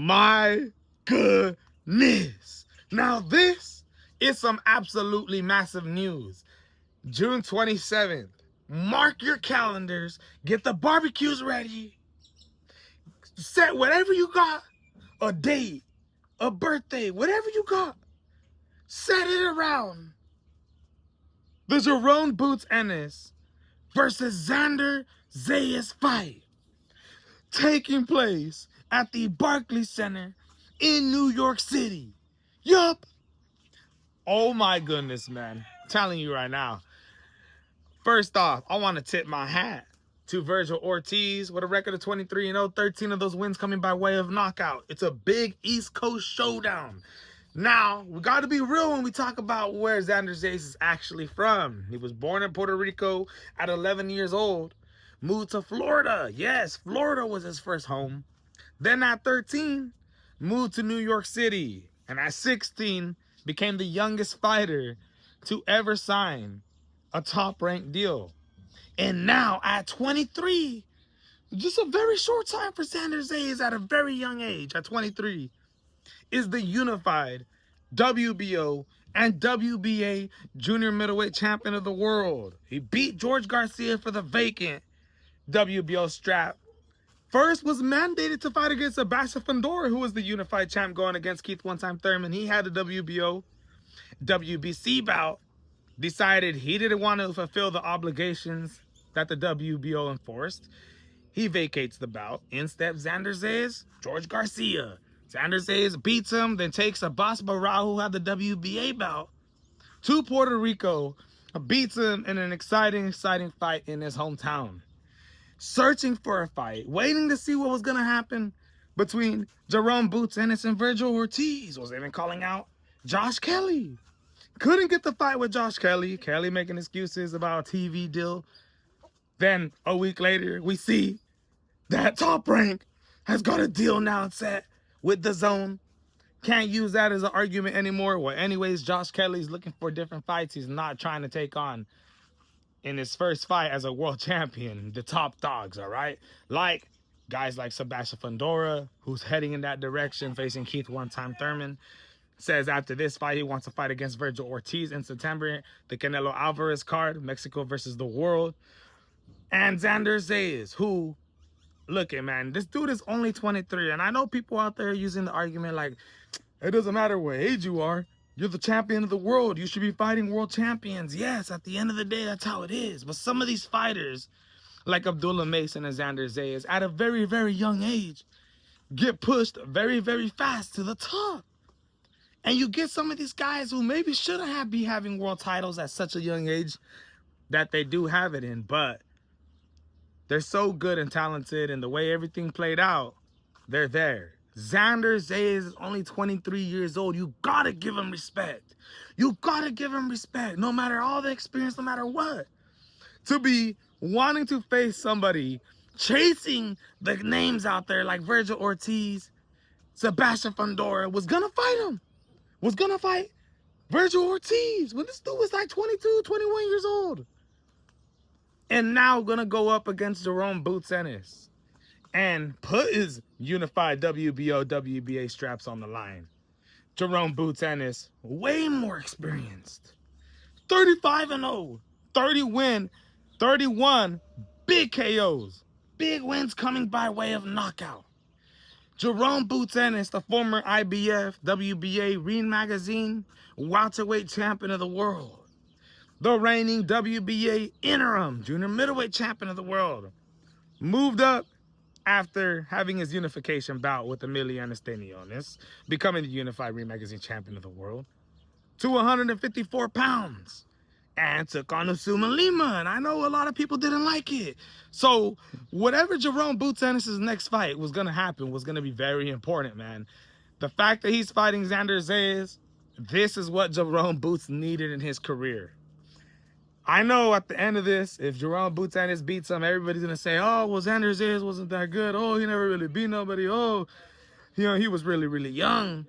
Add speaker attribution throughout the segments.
Speaker 1: my goodness. Now this is some absolutely massive news. June 27th. Mark your calendars. Get the barbecues ready. Set whatever you got. A date, a birthday, whatever you got. Set it around. The Jaron Ennis versus Xander Zayas fight taking place at the Barclays Center in New York City. Yup. Oh my goodness, man. I'm telling you right now. First off, I want to tip my hat to Vergil Ortiz with a record of 23-0, 13 of those wins coming by way of knockout. It's a big East Coast showdown. Now, we got to be real when we talk about where Xander Zayas is actually from. He was born in Puerto Rico at 11 years old. Moved to Florida. Yes, Florida was his first home. Then at 13, moved to New York City. And at 16, became the youngest fighter to ever sign a top-ranked deal. And now at 23, just a very short time for Xander Zayas at a very young age, at 23, is the unified WBO and WBA junior middleweight champion of the world. He beat George Garcia for the vacant WBO strap. First was mandated to fight against Sebastian Fundora, who was the unified champ, going against Keith One-Time Thurman. He had the WBO, WBC bout. Decided he didn't want to fulfill the obligations that the WBO enforced. He vacates the bout. In steps Xander Zayas, George Garcia. Xander Zayas beats him, then takes Abbas Barao, who had the WBA bout, to Puerto Rico, beats him in an exciting fight in his hometown. Searching for a fight, waiting to see what was going to happen between Jaron Ennis and Vergil Ortiz. Was even calling out Josh Kelly. Couldn't get the fight with Josh Kelly. Kelly making excuses about a TV deal. Then a week later, we see that Top Rank has got a deal now set with DAZN. Can't use that as an argument anymore. Well, anyways, Josh Kelly's looking for different fights. He's not trying to take on, in his first fight as a world champion, the top dogs, all right? Like guys like Sebastian Fundora, who's heading in that direction, facing Keith One-Time Thurman. Says after this fight, he wants to fight against Vergil Ortiz in September. The Canelo Alvarez card, Mexico versus the world. And Xander Zayas, who, look at, man, this dude is only 23. And I know people out there using the argument like, it doesn't matter what age you are. You're the champion of the world. You should be fighting world champions. Yes, at the end of the day, that's how it is. But some of these fighters, like Abdullah Mason and Xander Zayas, at a very, very young age, get pushed very, very fast to the top. And you get some of these guys who maybe shouldn't be having world titles at such a young age that they do have it in, but they're so good and talented, and the way everything played out, they're there. Xander Zayas is only 23 years old. You gotta give him respect. You gotta give him respect, no matter all the experience, no matter what. To be wanting to face somebody, chasing the names out there like Vergil Ortiz, Sebastian Fundora, was gonna fight him. Was gonna fight Vergil Ortiz when this dude was like 22, 21 years old. And now gonna go up against Jaron Ennis and put his unified WBO, WBA straps on the line. Jaron Ennis, way more experienced. 35-0, 31 big KOs. Big wins coming by way of knockout. Jaron Ennis, the former IBF, WBA, Ring Magazine, welterweight champion of the world. The reigning WBA interim junior middleweight champion of the world. Moved up after having his unification bout with Emiliano Stenionis, becoming the unified Ring Magazine champion of the world, to 154 pounds. And took on Usuma Lima, and I know a lot of people didn't like it. So whatever Jaron Ennis' next fight was going to happen was going to be very important, man. The fact that he's fighting Xander Zayas, this is what Jaron needed in his career. I know at the end of this, if Jaron Ennis beats him, everybody's going to say, oh, well, Xander Zayas wasn't that good. Oh, he never really beat nobody. Oh, you know, he was really, really young.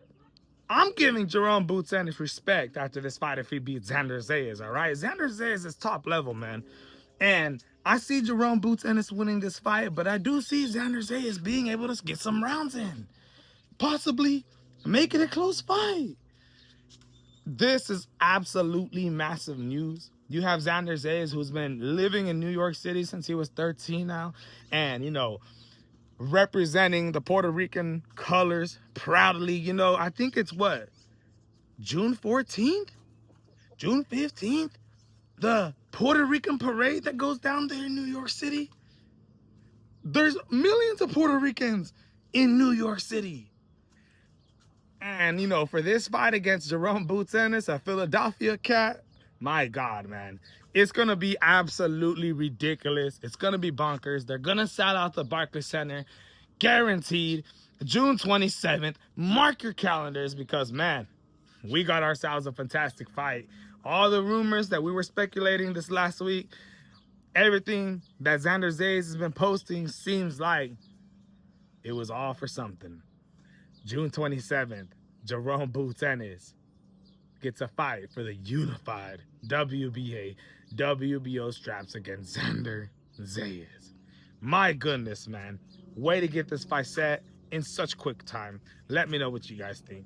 Speaker 1: I'm giving Jaron Ennis respect after this fight if he beats Xander Zayas, all right? Xander Zayas is top level, man. And I see Jaron Ennis winning this fight, but I do see Xander Zayas being able to get some rounds in. possibly make it a close fight. This is absolutely massive news. You have Xander Zayas, who's been living in New York City since he was 13 now, and, you know, representing the Puerto Rican colors proudly. You know, I think it's what, June 14th? June 15th? The Puerto Rican parade that goes down there in New York City? There's millions of Puerto Ricans in New York City. And, you know, for this fight against Jaron Ennis, a Philadelphia cat, my God, man. It's going to be absolutely ridiculous. It's going to be bonkers. They're going to sell out the Barclays Center. Guaranteed. June 27th. Mark your calendars because, man, we got ourselves a fantastic fight. All the rumors that we were speculating this last week, everything that Xander Zayas has been posting seems like it was all for something. June 27th, Jaron Ennis gets a fight for the unified WBA, WBO straps against Xander Zayas. My goodness, man. Way to get this fight set in such quick time. Let me know what you guys think.